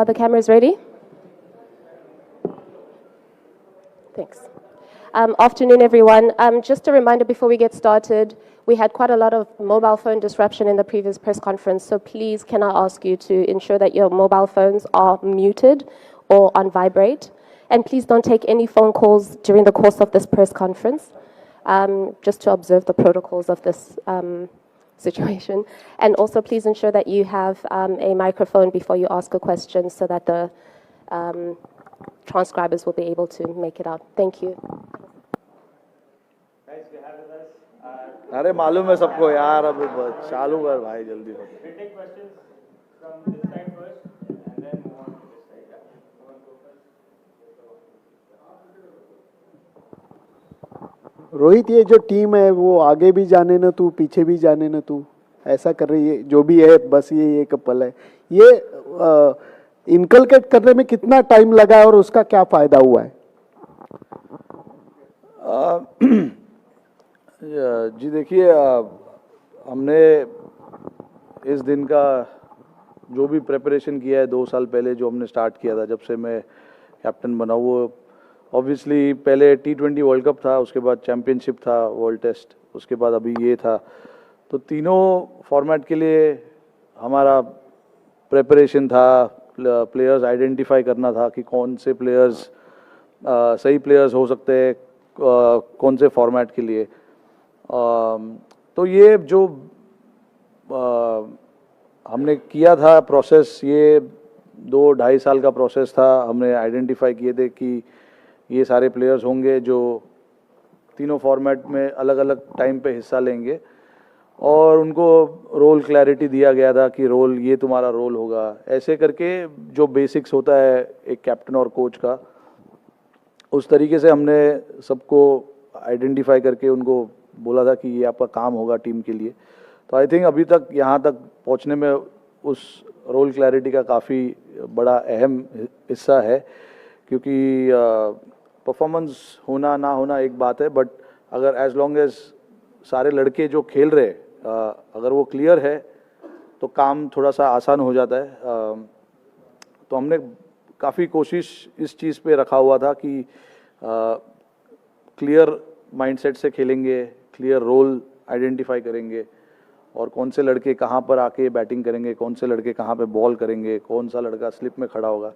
The camera is ready. Thanks. Afternoon, everyone. Just a reminder before we get started, we had quite a lot of mobile phone disruption in the previous press conference, so please can I ask you to ensure that your mobile phones are muted or on vibrate. And please don't take any phone calls during the course of this press conference, just to observe the protocols of this situation. And also please ensure that you have a microphone before you ask a question so that the transcribers will be able to make it out. Thank you. अरे मालूम है सबको यार अब चालू कर भाई जल्दी हो रोहित ये जो टीम है वो आगे भी जाने न तू पीछे भी जाने न तू ऐसा कर रही है जो भी है बस ये एक पल है ये इनकलकेट करने में कितना टाइम लगा है और उसका क्या फायदा हुआ है जी देखिए हमने इस दिन का जो भी प्रिपरेशन किया है 2 साल पहले जो हमने स्टार्ट किया था जब से मैं कैप्टन बना वो ऑब्वियसली पहले T20 वर्ल्ड कप था उसके बाद चैम्पियनशिप था वर्ल्ड टेस्ट उसके बाद अभी ये था तो तीनों फॉर्मेट के लिए हमारा प्रिपरेशन था प्लेयर्स आइडेंटिफाई करना था कि कौन से प्लेयर्स सही प्लेयर्स हो सकते हैं कौन से फॉर्मेट के लिए तो ये जो हमने किया था प्रोसेस ये 2-2.5 साल का प्रोसेस था हमने आइडेंटिफाई किए थे कि ये सारे प्लेयर्स होंगे जो तीनों फॉर्मेट में अलग अलग टाइम पे हिस्सा लेंगे और उनको रोल क्लैरिटी दिया गया था कि रोल ये तुम्हारा रोल होगा ऐसे करके जो बेसिक्स होता है एक कैप्टन और कोच का उस तरीके से हमने सबको आइडेंटिफाई करके उनको बोला था कि ये आपका काम होगा टीम के लिए तो आई थिंक अभी तक यहाँ तक पहुँचने में उस रोल क्लैरिटी का काफ़ी बड़ा अहम हिस्सा है क्योंकि परफॉर्मेंस होना ना होना एक बात है बट अगर एज लॉन्ग एज सारे लड़के जो खेल रहे अगर वो क्लियर है तो काम थोड़ा सा आसान हो जाता है तो हमने काफ़ी कोशिश इस चीज़ पे रखा हुआ था कि क्लियर माइंडसेट से खेलेंगे क्लियर रोल आइडेंटिफाई करेंगे और कौन से लड़के कहाँ पर आके बैटिंग करेंगे कौन से लड़के कहाँ पे बॉल करेंगे कौन सा लड़का स्लिप में खड़ा होगा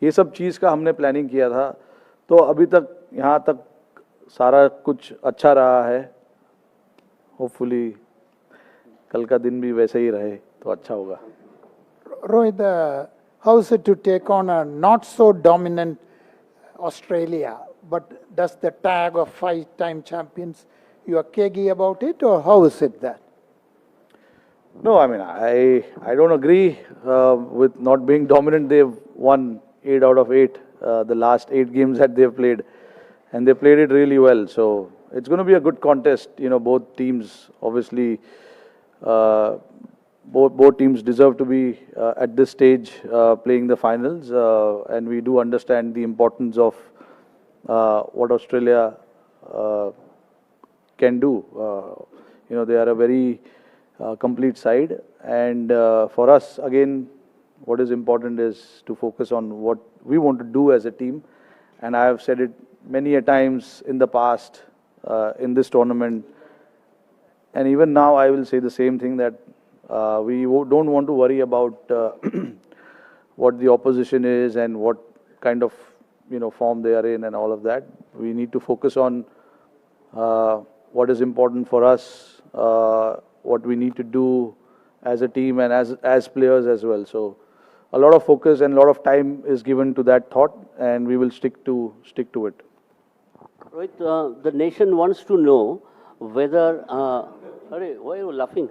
ये सब चीज़ का हमने प्लानिंग किया था तो अभी तक यहाँ तक सारा कुछ अच्छा रहा है होपफुली कल का दिन भी वैसे ही रहे तो अच्छा होगा Rohit, how is it to take on a not so dominant Australia, but does the tag of 5-time champions, you are cagey about it, or how is it that? No, I mean, I don't agree with not being dominant. They've won 8 out of 8, the last 8 games that they've played, and they played it really well. So it's going to be a good contest. You know, both teams obviously, both teams deserve to be at this stage playing the finals, and we do understand the importance of what Australia can do. You know, they are a very complete side, and for us again what is important is to focus on what we want to do as a team, and I have said it many a times in the past in this tournament, and even now I will say the same thing, that we don't want to worry about what the opposition is and what kind of form they are in and all of that. We need to focus on what is important for us, what we need to do as a team and as players as well. So a lot of focus and a lot of time is given to that thought, and we will stick to it. Rohit, the nation wants to know whether, why are you laughing?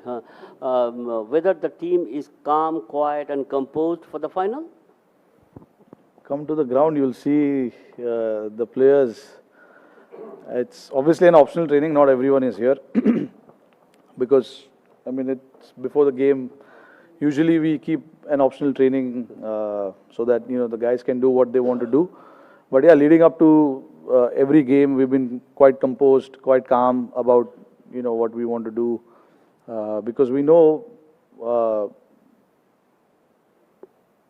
Whether the team is calm, quiet and composed for the final? Come to the ground, you'll see the players. It's obviously an optional training, not everyone is here. Because, I mean, it's before the game. Usually we keep an optional training so that, the guys can do what they want to do. But yeah, leading up to every game, we've been quite composed, quite calm about, what we want to do. because we know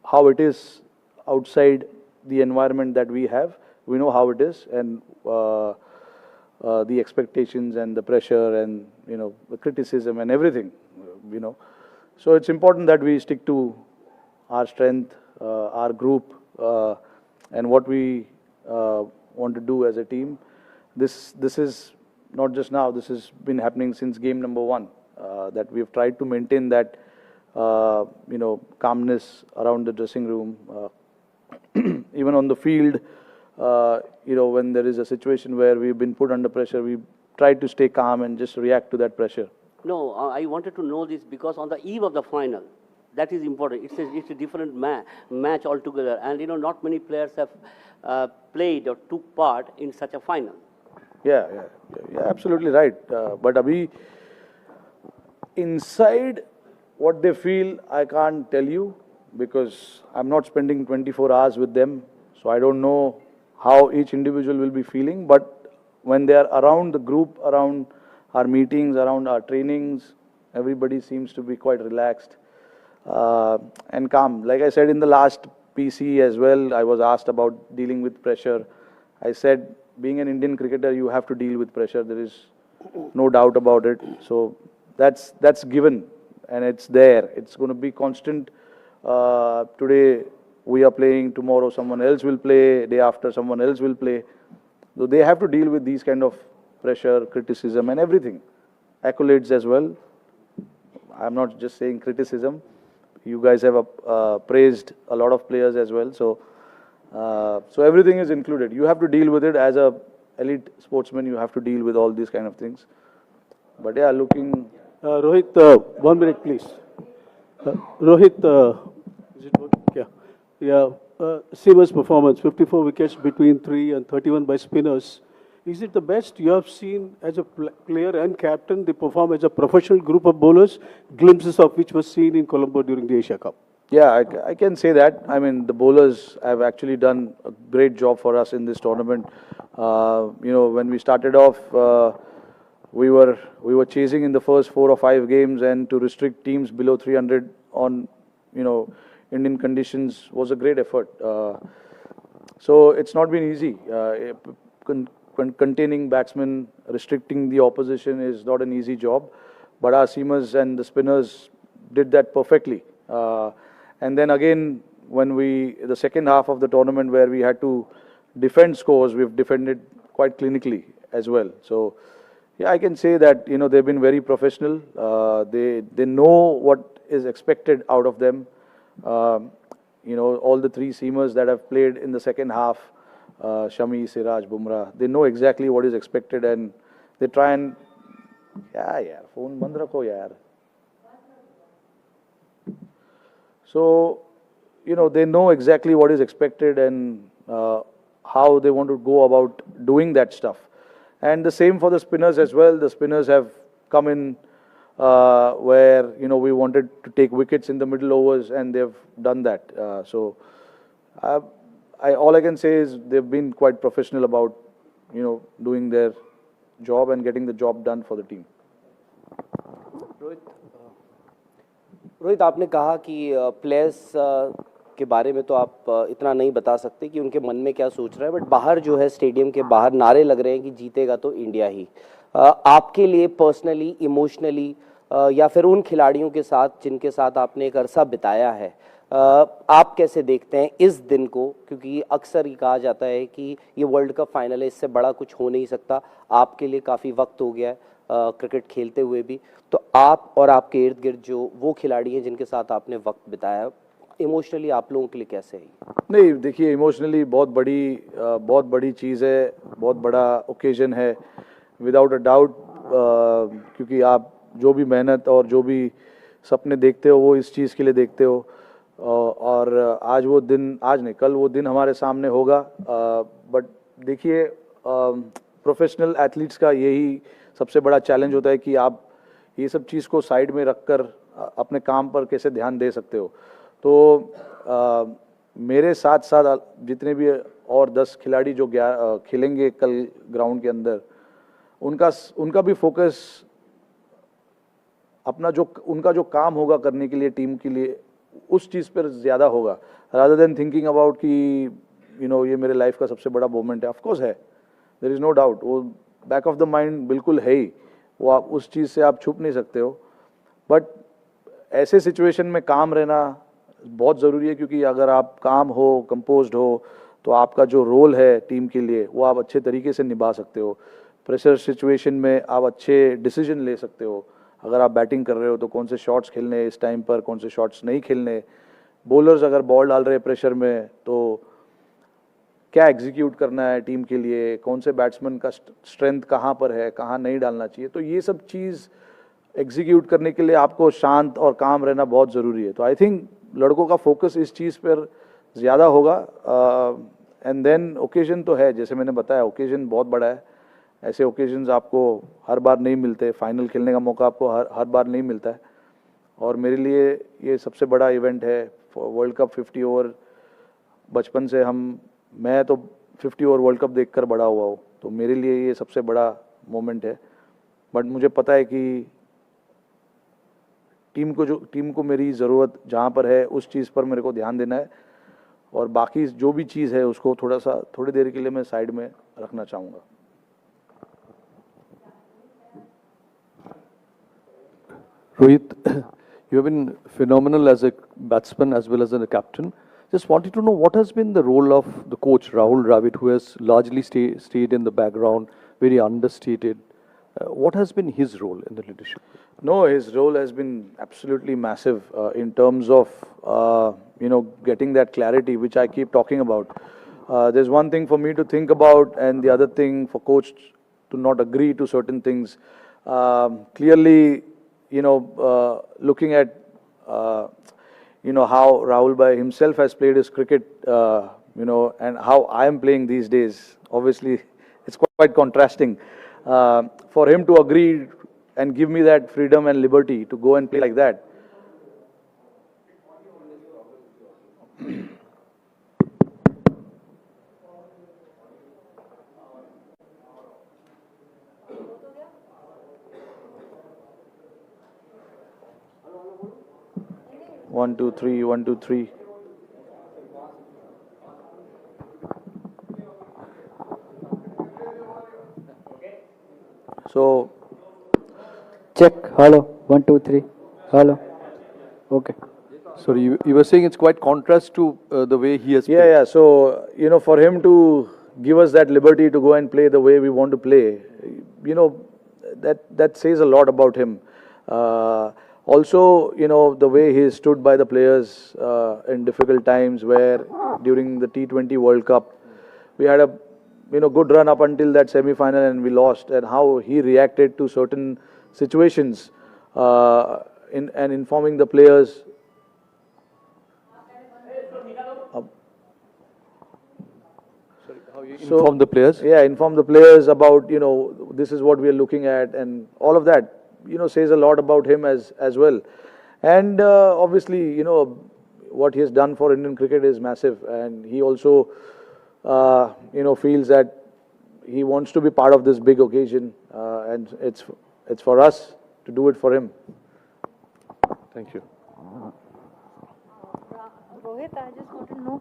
how it is outside the environment that we have. We know how it is, and the expectations and the pressure and, you know, the criticism and everything, you know. So it's important that we stick to our strength, our group, and what we want to do as a team. This is not just now. This has been happening since game number 1. That we've tried to maintain that, you know, calmness around the dressing room, even on the field. You know, when there is a situation where we've been put under pressure, we try to stay calm and just react to that pressure. No, I wanted to know this because on the eve of the final, that is important. It's a different match altogether, and you know, not many players have played or took part in such a final. Yeah, absolutely right. But abhi, inside what they feel, I can't tell you, because I'm not spending 24 hours with them, so I don't know how each individual will be feeling. But when they are around the group, around our meetings, around our trainings, everybody seems to be quite relaxed and calm. Like I said in the last PC as well, I was asked about dealing with pressure. I said, being an Indian cricketer, you have to deal with pressure. There is no doubt about it. So that's given, and it's there. It's going to be constant. Today we are playing, tomorrow someone else will play, day after someone else will play. So they have to deal with these kind of pressure, criticism and everything. Accolades as well. I'm not just saying criticism. You guys have praised a lot of players as well. So everything is included. You have to deal with it as a elite sportsman. You have to deal with all these kind of things. But yeah, looking. Rohit, 1 minute, please. Rohit, is it working? Yeah. Seamer's performance, 54 wickets between 3 and 31 by spinners. Is it the best you have seen as a player and captain? They perform as a professional group of bowlers, glimpses of which was seen in Colombo during the Asia Cup. Yeah, I can say that. I mean, the bowlers have actually done a great job for us in this tournament. You know, when we started off, we were chasing in the first 4 or 5 games, and to restrict teams below 300 on, you know, Indian conditions was a great effort. So it's not been easy. Containing batsmen, restricting the opposition is not an easy job, but our seamers and the spinners did that perfectly. And then again, when the second half of the tournament where we had to defend scores, we've defended quite clinically as well. So yeah, I can say that, you know, they've been very professional. They know what is expected out of them. You know, all the 3 seamers that have played in the second half, Shami, Siraj, Bumrah, they know exactly what is expected, and they try and phone band rakho yaar. So, you know, they know exactly what is expected and how they want to go about doing that stuff. And the same for the spinners as well. The spinners have come in where, you know, we wanted to take wickets in the middle overs, and they've done that. All I can say is they've been quite professional about, you know, doing their job and getting the job done for the team. Rohit, आपने कहा कि players के बारे में तो आप इतना नहीं बता सकते कि उनके मन में क्या सोच रहा है, बट बाहर जो है स्टेडियम के बाहर नारे लग रहे हैं कि जीतेगा तो इंडिया ही. आपके लिए पर्सनली, इमोशनली, या फिर उन खिलाड़ियों के साथ जिनके साथ आपने एक अरसा बिताया है, आप कैसे देखते हैं इस दिन को? क्योंकि अक्सर ये कहा जाता है कि ये वर्ल्ड कप फाइनल है, इससे बड़ा कुछ हो नहीं सकता. आपके लिए काफ़ी वक्त हो गया है क्रिकेट खेलते हुए भी, तो आप और आपके इर्द गिर्द जो वो खिलाड़ी हैं जिनके साथ आपने वक्त बिताया, इमोशनली आप लोगों के लिए कैसे है? नहीं, देखिए, इमोशनली बहुत बड़ी चीज़ है, बहुत बड़ा ओकेजन है, विदाउट अ डाउट. क्योंकि आप जो भी मेहनत और जो भी सपने देखते हो, वो इस चीज़ के लिए देखते हो. और आज वो दिन, आज नहीं, कल वो दिन हमारे सामने होगा. बट देखिए, प्रोफेशनल एथलीट्स का यही सबसे बड़ा चैलेंज होता है कि आप ये सब चीज़ को साइड में रखकर अपने काम पर कैसे ध्यान दे सकते हो. तो मेरे साथ साथ जितने भी और 10 खिलाड़ी जो खेलेंगे कल ग्राउंड के अंदर, उनका भी फोकस अपना जो उनका जो काम होगा करने के लिए टीम के लिए उस चीज़ पर ज़्यादा होगा, रादर देन थिंकिंग अबाउट कि ये मेरे लाइफ का सबसे बड़ा मोमेंट है. ऑफ कोर्स है, देयर इज़ नो डाउट, वो बैक ऑफ द माइंड बिल्कुल है ही, वो आप उस चीज़ से आप छुप नहीं सकते हो. बट ऐसे सिचुएशन में काम रहना बहुत ज़रूरी है, क्योंकि अगर आप काम हो, कंपोज्ड हो, तो आपका जो रोल है टीम के लिए वो आप अच्छे तरीके से निभा सकते हो. प्रेशर सिचुएशन में आप अच्छे डिसीजन ले सकते हो. अगर आप बैटिंग कर रहे हो तो कौन से शॉट्स खेलने इस टाइम पर, कौन से शॉट्स नहीं खेलने. बॉलर्स अगर बॉल डाल रहे हैं प्रेशर में तो क्या एग्जीक्यूट करना है टीम के लिए, कौन से बैट्समैन का स्ट्रेंथ कहाँ पर है, कहाँ नहीं डालना चाहिए. तो ये सब चीज़ एग्जीक्यूट करने के लिए आपको शांत और काम रहना बहुत ज़रूरी है. तो आई थिंक लड़कों का फोकस इस चीज़ पर ज़्यादा होगा. एंड देन ओकेजन तो है, जैसे मैंने बताया, ओकेजन बहुत बड़ा है. ऐसे ओकेजन्स आपको हर बार नहीं मिलते, फाइनल खेलने का मौका आपको हर बार नहीं मिलता है. और मेरे लिए ये सबसे बड़ा इवेंट है. वर्ल्ड कप 50 ओवर, बचपन से मैं तो 50 ओवर वर्ल्ड कप देखकर बड़ा हुआ हूँ, तो मेरे लिए ये सबसे बड़ा मोमेंट है. बट मुझे पता है कि टीम को मेरी ज़रूरत जहाँ पर है उस चीज़ पर मेरे को ध्यान देना है, और बाकी जो भी चीज़ है उसको थोड़ी देर के लिए मैं साइड में रखना चाहूँगा. Rohit, you have been phenomenal as a batsman as well as a captain. Just wanted to know what has been the role of the coach Rahul Dravid, who has largely stayed in the background, very understated. What has been his role in the leadership? No, his role has been absolutely massive in terms of getting that clarity, which I keep talking about. There's one thing for me to think about, and the other thing for coach to not agree to certain things. Clearly, looking at how Rahul Bhai himself has played his cricket, and how I am playing these days, obviously it's quite contrasting. For him to agree and give me that freedom and liberty to go and play like that. One, two, three, 1, 2, 3. So, check. Hello. 1, 2, 3. Hello. Okay. Sorry, you were saying it's quite contrast to the way he has played. Yeah. So, for him to give us that liberty to go and play the way we want to play, that says a lot about him. Also, the way he stood by the players in difficult times, where during the T20 World Cup, we had a good run up until that semi-final and we lost, and how he reacted to certain situations and informing the players. How you inform the players? Yeah, inform the players about, this is what we are looking at, and all of that, says a lot about him as well. And obviously, what he has done for Indian cricket is massive, and he also, feels that he wants to be part of this big occasion, and it's for us to do it for him. Thank you. Rohit, I just want to know,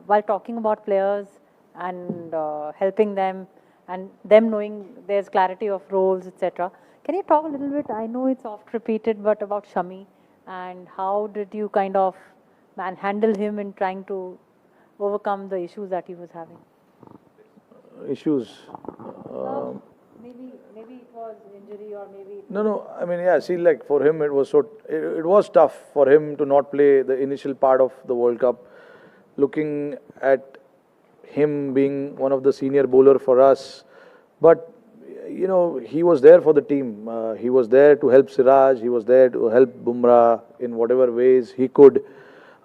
while talking about players and helping them and them knowing there's clarity of roles, etc., can you talk a little bit, I know it's oft repeated, but about Shami, and how did you kind of handle him in trying to overcome the issues that he was having? Issues? Maybe it was injury, or maybe... No, I mean, yeah, see, like for him, it was tough for him to not play the initial part of the World Cup. Looking at him being one of the senior bowler for us, but he was there for the team. He was there to help Siraj. He was there to help Bumrah in whatever ways he could,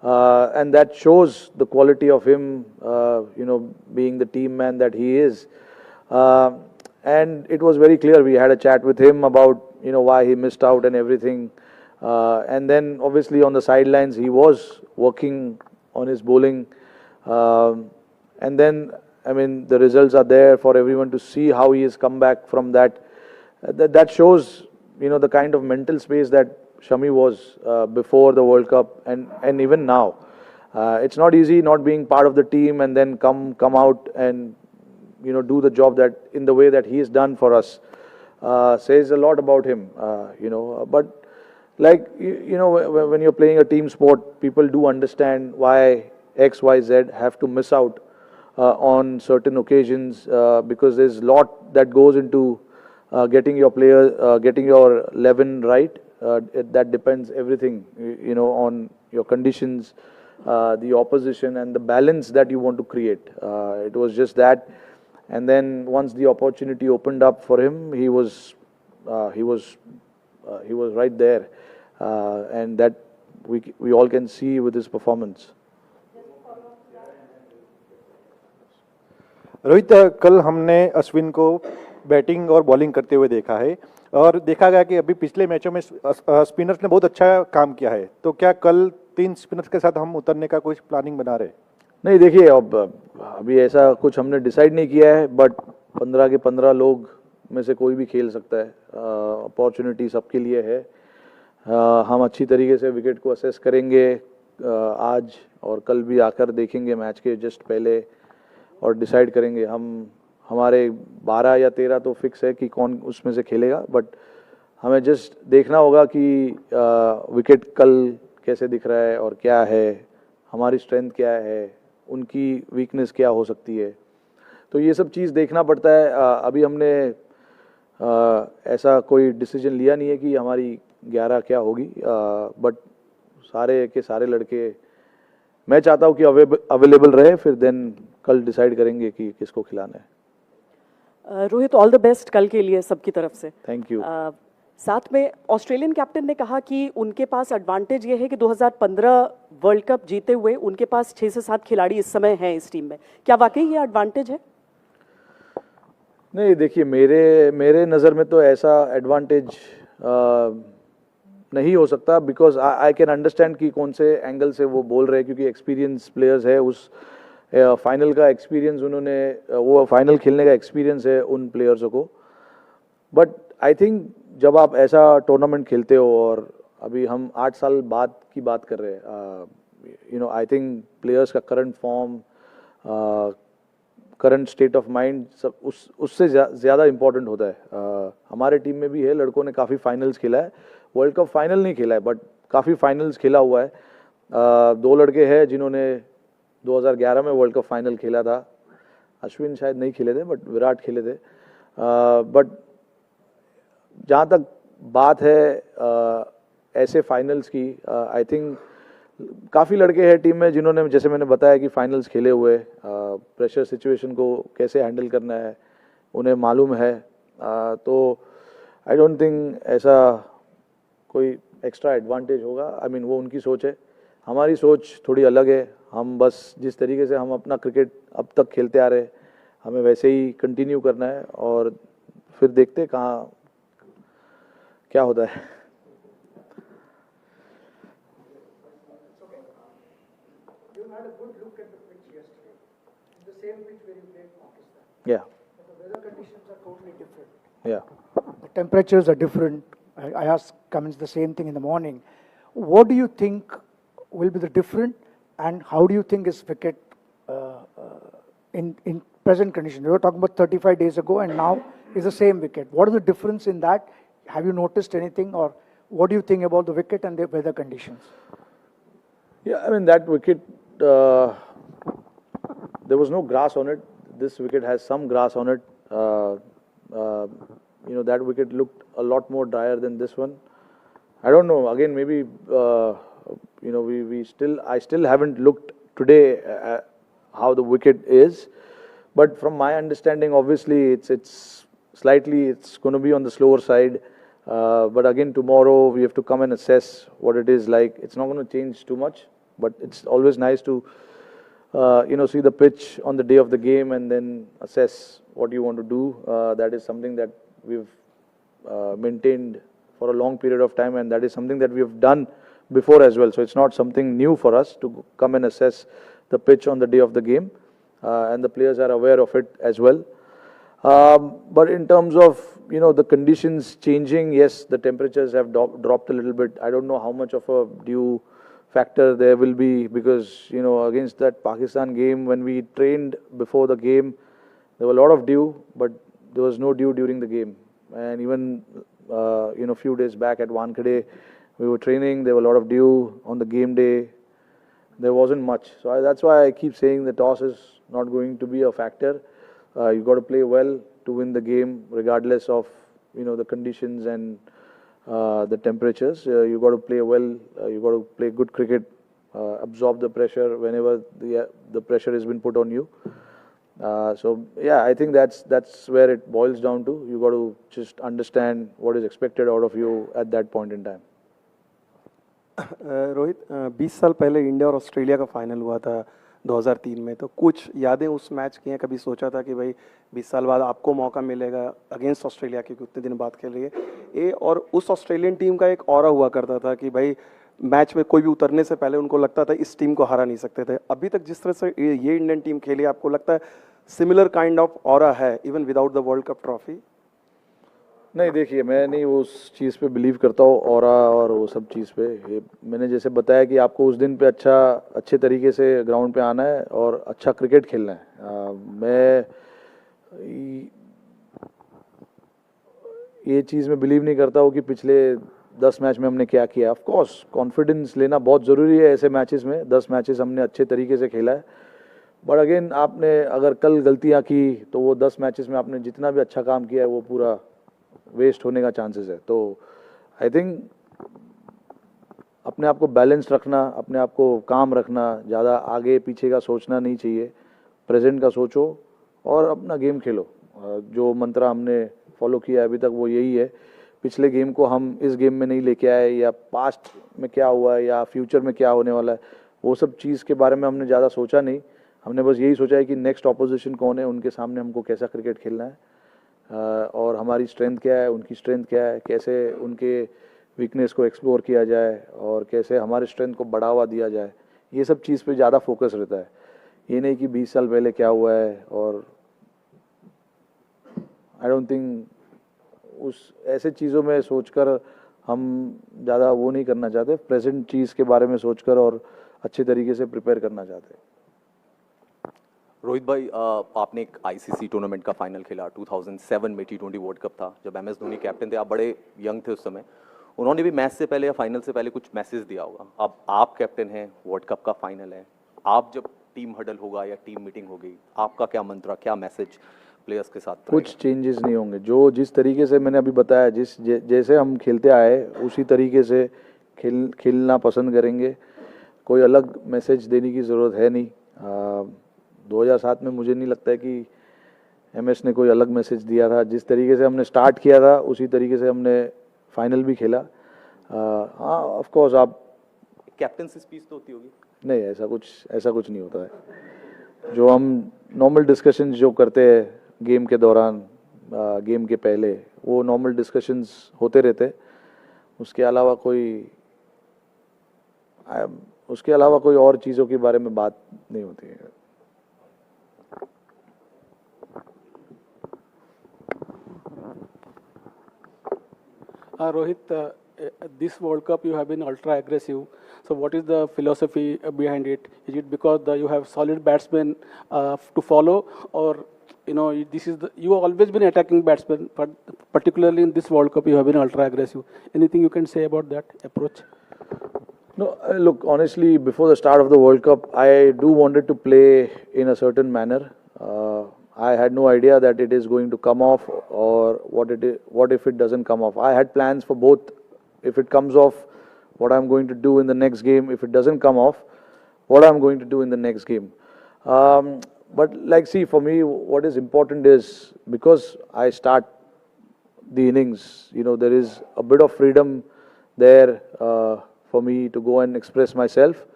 and that shows the quality of him. Being the team man that he is. And it was very clear. We had a chat with him about why he missed out and everything. And then obviously on the sidelines he was working on his bowling. And then, I mean, the results are there for everyone to see how he has come back from that. That shows, the kind of mental space that Shami was before the World Cup and even now. It's not easy not being part of the team and then come out and do the job that in the way that he has done for us. Says a lot about him. But like when you're playing a team sport, people do understand why X, Y, Z have to miss out on certain occasions because there's a lot that goes into getting your player, getting your 11 right. That depends everything, on your conditions, the opposition, and the balance that you want to create. It was just that, and then once the opportunity opened up for him, he was right there, and that we all can see with his performance. Rohit, कल हमने अश्विन को batting और bowling करते हुए देखा है और देखा गया कि अभी पिछले मैचों में स्पिनर्स ने बहुत अच्छा काम किया है, तो क्या कल 3 स्पिनर्स के साथ हम उतरने का कुछ प्लानिंग बना रहे? नहीं, देखिए अब अभी ऐसा कुछ हमने डिसाइड नहीं किया है, बट 15 के 15 लोग में से कोई भी खेल सकता है. अपॉर्चुनिटी सबके लिए है. हम अच्छी तरीके से विकेट को असेस करेंगे आज और कल भी आकर देखेंगे मैच के जस्ट पहले और डिसाइड करेंगे. हमारे 12 या 13 तो फिक्स है कि कौन उसमें से खेलेगा, बट हमें जस्ट देखना होगा कि विकेट कल कैसे दिख रहा है और क्या है, हमारी स्ट्रेंथ क्या है, उनकी वीकनेस क्या हो सकती है. तो ये सब चीज़ देखना पड़ता है. अभी हमने ऐसा कोई डिसीजन लिया नहीं है कि हमारी 11 क्या होगी, बट सारे के सारे लड़के मैं चाहता हूँ कि अवेलेबल रहे, फिर देन कल डिसाइड करेंगे कि किसको खिलाना है. रोहित, ऑल द बेस्ट कल के लिए सबकी तरफ से. Thank you. साथ में ऑस्ट्रेलियन कैप्टन ने कहा कि उनके पास एडवांटेज ये है कि 2015 वर्ल्ड कप जीते हुए उनके पास 6 से 7 खिलाड़ी इस समय हैं इस टीम में. क्या वाकई ये एडवांटेज है? नहीं, देखिए मेरे नज़र में तो ऐसा एडवांटेज नहीं हो सकता, बिकॉज आई कैन अंडरस्टैंड कि कौन से एंगल से वो बोल रहे हैं, क्योंकि एक्सपीरियंस प्लेयर्स है. उस फाइनल का एक्सपीरियंस उन्होंने, वो फाइनल खेलने का एक्सपीरियंस है उन प्लेयर्सों को. बट आई थिंक जब आप ऐसा टूर्नामेंट खेलते हो, और अभी हम 8 साल बाद की बात कर रहे हैं, आई थिंक प्लेयर्स का current form, current state of mind सब उससे ज़्यादा इम्पोर्टेंट होता है. हमारे टीम में भी है, लड़कों ने काफ़ी फाइनल्स खेला है. वर्ल्ड कप फाइनल नहीं खेला है, बट काफ़ी फाइनल्स खेला हुआ है. 2 लड़के हैं जिन्होंने 2011 में वर्ल्ड कप फाइनल खेला था. अश्विन शायद नहीं खेले थे, बट विराट खेले थे. बट जहाँ तक बात है ऐसे फाइनल्स की, आई थिंक काफ़ी लड़के हैं टीम में जिन्होंने, जैसे मैंने बताया कि फाइनल्स खेले हुए, प्रेशर सिचुएशन को कैसे हैंडल करना है उन्हें मालूम है. तो आई डोंट थिंक ऐसा कोई एक्स्ट्रा एडवांटेज होगा. आई मीन वो उनकी सोच है, हमारी सोच थोड़ी अलग है. हम बस जिस तरीके से हम अपना क्रिकेट अब तक खेलते आ रहे, हमें वैसे ही कंटिन्यू करना है और फिर देखते कहाँ क्या होता है. Yeah. The weather conditions are totally different. Yeah. The temperatures are different. I asked Cummins the same thing in the morning. What do you think will be the different, and how do you think is wicket in present conditions? We were talking about 35 days ago, and now is the same wicket. What is the difference in that? Have you noticed anything, or what do you think about the wicket and the weather conditions? Yeah, I mean that wicket, there was no grass on it. This wicket has some grass on it. That wicket looked a lot more drier than this one. I don't know. Again, maybe I still haven't looked today at how the wicket is. But from my understanding, obviously it's going to be on the slower side. But again, tomorrow we have to come and assess what it is like. It's not going to change too much, but it's always nice to see the pitch on the day of the game and then assess what you want to do. That is something that we've maintained for a long period of time, and that is something that we have done before as well. So it's not something new for us to come and assess the pitch on the day of the game, and the players are aware of it as well. But in terms of, the conditions changing, yes, the temperatures have dropped a little bit. I don't know how much of a dew factor there will be because, against that Pakistan game, when we trained before the game, there were a lot of dew, but there was no dew during the game. And even, a few days back at Wankhede, we were training, there were a lot of dew. On the game day, there wasn't much. So that's why I keep saying the toss is not going to be a factor. You got to play well to win the game, regardless of the conditions and the temperatures. You got to play well. You got to play good cricket. Absorb the pressure whenever the pressure has been put on you. So yeah, I think that's where it boils down to. You got to just understand what is expected out of you at that point in time. Rohit 20 साल पहले India और Australia का final हुआ था 2003 में, तो कुछ यादें उस मैच की हैं? कभी सोचा था कि भाई 20 साल बाद आपको मौका मिलेगा अगेंस्ट ऑस्ट्रेलिया, क्योंकि उतने दिन बाद खेल रही है ये, और उस ऑस्ट्रेलियन टीम का एक ऑरा हुआ करता था कि भाई मैच में कोई भी उतरने से पहले उनको लगता था इस टीम को हरा नहीं सकते थे। अभी तक जिस तरह से ये इंडियन टीम खेली, आपको लगता है सिमिलर काइंड ऑफ ऑरा है even without the world cup trophy? नहीं, देखिए, मैं नहीं उस चीज़ पे बिलीव करता हूँ ऑरा और वो सब चीज़ पे। ये मैंने जैसे बताया कि आपको उस दिन पे अच्छे तरीके से ग्राउंड पे आना है और अच्छा क्रिकेट खेलना है। मैं ये चीज़ में बिलीव नहीं करता हूँ कि पिछले 10 मैच में हमने क्या किया। ऑफ कोर्स कॉन्फिडेंस लेना बहुत ज़रूरी है ऐसे मैचेस में। 10 मैचेस हमने अच्छे तरीके से खेला है, बट अगेन आपने अगर कल गलतियाँ की तो वो 10 मैचेस में आपने जितना भी अच्छा काम किया है वो पूरा वेस्ट होने का चांसेस है। तो आई थिंक अपने आप को बैलेंस रखना, अपने आप को काम रखना, ज़्यादा आगे पीछे का सोचना नहीं चाहिए। प्रेजेंट का सोचो और अपना गेम खेलो। जो मंत्र हमने फॉलो किया अभी तक वो यही है। पिछले गेम को हम इस गेम में नहीं लेके आए, या पास्ट में क्या हुआ है या फ्यूचर में क्या होने वाला है, वो सब चीज़ के बारे में हमने ज़्यादा सोचा नहीं। हमने बस यही सोचा है कि नेक्स्ट ऑपोजिशन कौन है, उनके सामने हमको कैसा क्रिकेट खेलना है, और हमारी स्ट्रेंथ क्या है, उनकी स्ट्रेंथ क्या है, कैसे उनके वीकनेस को एक्सप्लोर किया जाए और कैसे हमारे स्ट्रेंथ को बढ़ावा दिया जाए। ये सब चीज़ पे ज़्यादा फोकस रहता है। ये नहीं कि 20 साल पहले क्या हुआ है। और आई डोंट थिंक उस ऐसे चीज़ों में सोचकर हम ज़्यादा वो नहीं करना चाहते। प्रेजेंट चीज़ के बारे में सोचकर और अच्छे तरीके से प्रिपेयर करना चाहते हैं। रोहित भाई, आपने एक आईसीसी टूर्नामेंट का फाइनल खेला 2007 में, T20 वर्ल्ड कप था, जब MS धोनी कैप्टन थे। आप बड़े यंग थे उस समय। उन्होंने भी मैच से पहले या फाइनल से पहले कुछ मैसेज दिया होगा। अब आप कैप्टन हैं, वर्ल्ड कप का फाइनल है, आप जब टीम हडल होगा या टीम मीटिंग होगी, आपका क्या मंत्र, क्या मैसेज प्लेयर्स के साथ? कुछ चेंजेस नहीं होंगे। जिस तरीके से मैंने अभी बताया, जैसे हम खेलते आए उसी तरीके से खेलना पसंद करेंगे। कोई अलग मैसेज देने की ज़रूरत है नहीं। 2007 में मुझे नहीं लगता है कि MS ने कोई अलग मैसेज दिया था। जिस तरीके से हमने स्टार्ट किया था उसी तरीके से हमने फाइनल भी खेला। हाँ, ऑफ कोर्स आप कैप्टनसी स्पीच तो होती होगी? नहीं, ऐसा कुछ नहीं होता है। जो हम नॉर्मल डिस्कशंस जो करते हैं गेम के दौरान, गेम के पहले, वो नॉर्मल डिस्कशंस होते रहते। उसके अलावा कोई और चीज़ों के बारे में बात नहीं होती है। Rohit, this World Cup you have been ultra aggressive. So what is the philosophy behind it? Is it because you have solid batsmen to follow, or you have always been attacking batsmen, but particularly in this World Cup you have been ultra aggressive? Anything you can say about that approach? No, look, honestly, before the start of the World Cup, I do wanted to play in a certain manner. I had no idea that it is going to come off, or what if it doesn't come off. I had plans for both. If it comes off, what I'm going to do in the next game. If it doesn't come off, what I'm going to do in the next game. But see, for me, what is important is, because I start the innings, there is a bit of freedom there for me to go and express myself.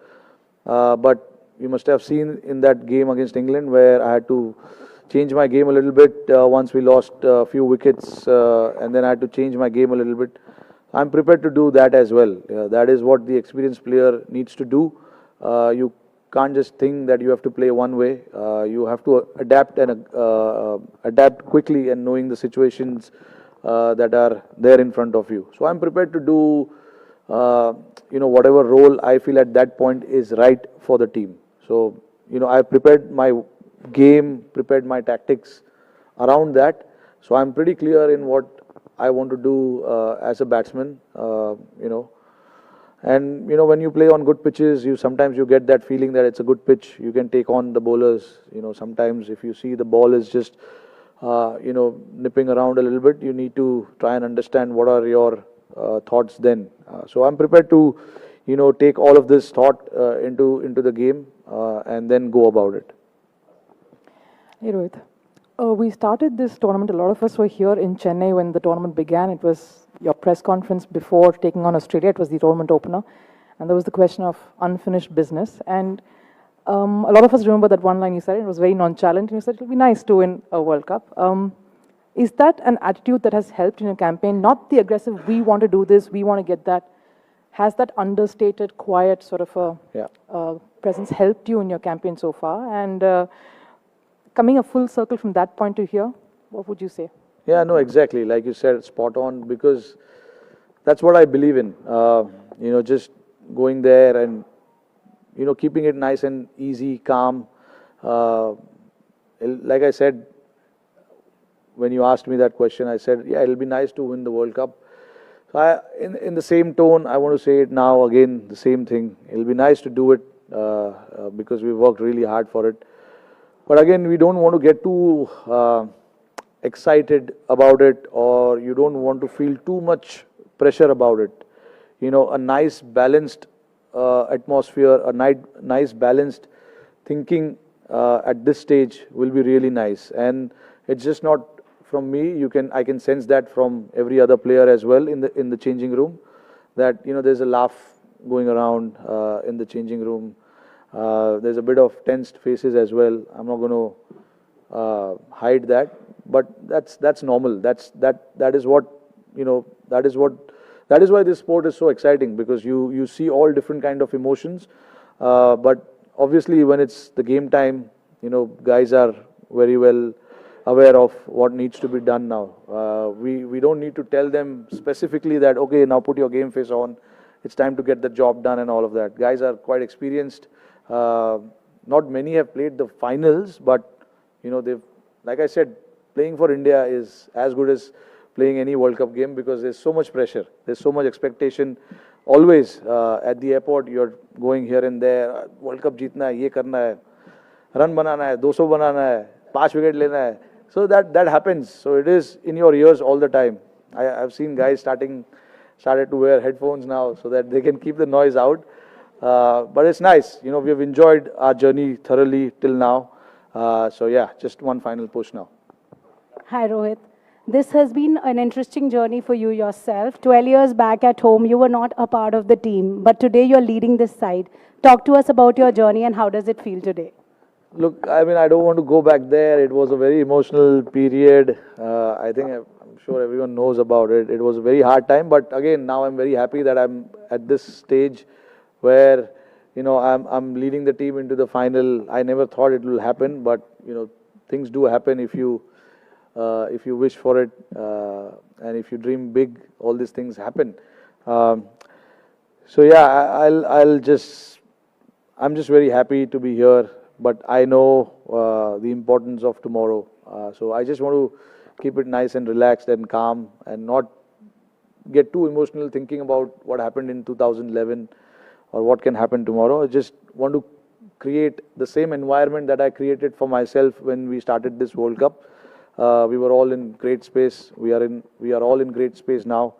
But you must have seen in that game against England where I had to change my game a little bit once we lost a few wickets, and then I had to change my game a little bit. I'm prepared to do that as well. That is what the experienced player needs to do. You can't just think that you have to play one way. You have to adapt and adapt quickly and knowing the situations that are there in front of you. So I'm prepared to do whatever role I feel at that point is right for the team. So I prepared my game, prepared my tactics around that. So I'm pretty clear in what I want to do as a batsman. And when you play on good pitches, sometimes you get that feeling that it's a good pitch. You can take on the bowlers. Sometimes if you see the ball is just nipping around a little bit, you need to try and understand what are your thoughts then. So I'm prepared to take all of this thought into the game and then go about it. Hey Rohit, we started this tournament, a lot of us were here in Chennai when the tournament began. It was your press conference before taking on Australia. It was the tournament opener. And there was the question of unfinished business. And a lot of us remember that one line you said. It was very nonchalant. And you said, it'll be nice to win a World Cup. Is that an attitude that has helped in your campaign? Not the aggressive, we want to do this, we want to get that. Has that understated, quiet sort of a presence helped you in your campaign so far? And coming a full circle from that point to here, what would you say? Yeah, no, exactly. Like you said, spot on, because that's what I believe in. Just going there and, keeping it nice and easy, calm. Like I said, when you asked me that question, I said, yeah, it'll be nice to win the World Cup. So in the same tone, I want to say it now again, the same thing. It'll be nice to do it because we worked really hard for it. But again, we don't want to get too excited about it, or you don't want to feel too much pressure about it. A nice balanced atmosphere, a nice balanced thinking at this stage will be really nice. And it's just not from me. I can sense that from every other player as well in the changing room, that there's a laugh going around in the changing room. There's a bit of tensed faces as well. I'm not going to hide that, but that's normal. That is what that is why this sport is so exciting, because you see all different kind of emotions. But obviously, when it's the game time, guys are very well aware of what needs to be done now. We don't need to tell them specifically that, okay, now put your game face on. It's time to get the job done and all of that. Guys are quite experienced. Not many have played the finals, but they've, like I said, playing for India is as good as playing any World Cup game, because there's so much pressure, there's so much expectation. Always at the airport, you're going here and there. World Cup जीतना है, ये करना है, run बनाना है, 200 बनाना है, 5 wicket लेना है. So that happens. So it is in your ears all the time. I've seen guys started to wear headphones now so that they can keep the noise out. But it's nice. We've enjoyed our journey thoroughly till now. So yeah, just one final push now. Hi Rohit. This has been an interesting journey for you yourself. 12 years back at home, you were not a part of the team, but today you're leading this side. Talk to us about your journey and how does it feel today? Look, I mean, I don't want to go back there. It was a very emotional period. I'm sure everyone knows about it. It was a very hard time, but again, now I'm very happy that I'm at this stage where, I'm leading the team into the final. I never thought it will happen, but, things do happen if you wish for it, and if you dream big, all these things happen. So yeah, I'm just very happy to be here, but I know the importance of tomorrow. So I just want to keep it nice and relaxed and calm and not get too emotional thinking about what happened in 2011 or what can happen tomorrow. I just want to create the same environment that I created for myself when we started this World Cup. We were all in great space. We are all in great space now.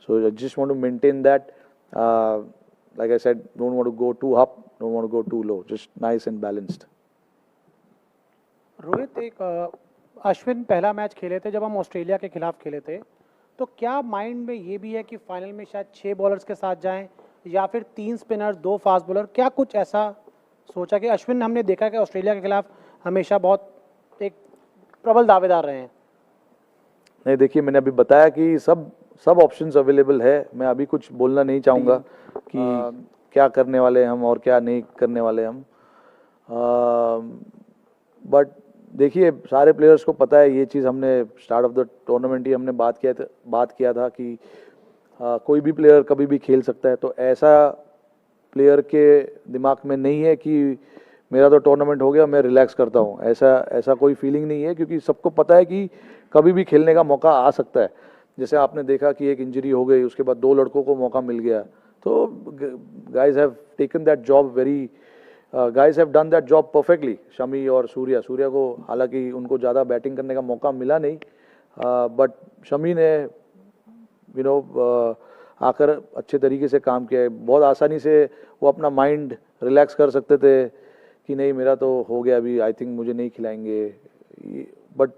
So I just want to maintain that. Like I said, don't want to go too up, don't want to go too low. Just nice and balanced. Rohit, एक अश्विन पहला match खेले थे जब हम Australia के खिलाफ खेले थे, तो क्या माइंड में ये भी है कि फाइनल में शायद 6 बॉलर्स के साथ जाएं या फिर 3 स्पिनर्स 2 फास्ट बॉलर? क्या कुछ ऐसा सोचा कि अश्विन हमने देखा कि ऑस्ट्रेलिया के खिलाफ हमेशा बहुत एक प्रबल दावेदार रहे हैं? नहीं, देखिए, मैंने अभी बताया कि सब ऑप्शंस अवेलेबल है. मैं अभी कुछ बोलना नहीं चाहूँगा कि क्या करने वाले हम और क्या नहीं करने वाले हम. बट देखिए सारे प्लेयर्स को पता है ये चीज़, हमने स्टार्ट ऑफ द टूर्नामेंट ही हमने बात किया था कि कोई भी प्लेयर कभी भी खेल सकता है, तो ऐसा प्लेयर के दिमाग में नहीं है कि मेरा तो टूर्नामेंट हो गया मैं रिलैक्स करता हूँ, ऐसा कोई फीलिंग नहीं है, क्योंकि सबको पता है कि कभी भी खेलने का मौका आ सकता है। जैसे आपने देखा कि एक इंजरी हो गई, उसके बाद 2 लड़कों को मौका मिल गया, तो guys have taken that job guys have done that job perfectly. Shami और सूर्या को हालांकि उनको ज़्यादा बैटिंग करने का मौका मिला नहीं, बट शमी ने आकर अच्छे तरीके से काम किया है। बहुत आसानी से वो अपना माइंड रिलैक्स कर सकते थे कि नहीं मेरा तो हो गया, अभी आई थिंक मुझे नहीं खिलाएंगे, but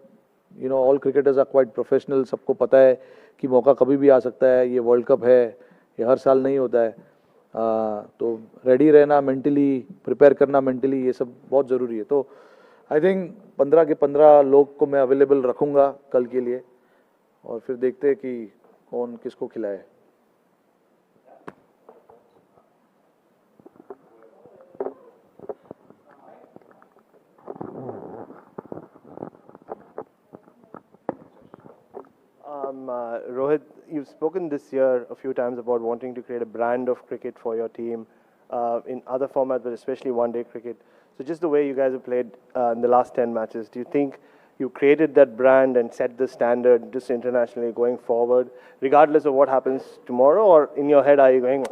all cricketers are quite professional. सबको पता है कि मौका कभी भी आ सकता है, ये वर्ल्ड कप है, ये हर साल नहीं होता है, तो रेडी रहना मेंटली, प्रिपेयर करना मेंटली, ये सब बहुत ज़रूरी है। तो आई थिंक 15 के 15 लोग को मैं अवेलेबल रखूँगा कल के लिए, और फिर देखते हैं कि कौन किसको खिलाए। Rohit, you've spoken this year a few times about wanting to create a brand of cricket for your team in other formats, but especially one-day cricket. So just the way you guys have played in the last 10 matches, do you think you created that brand and set the standard just internationally going forward, regardless of what happens tomorrow? Or in your head, are you going,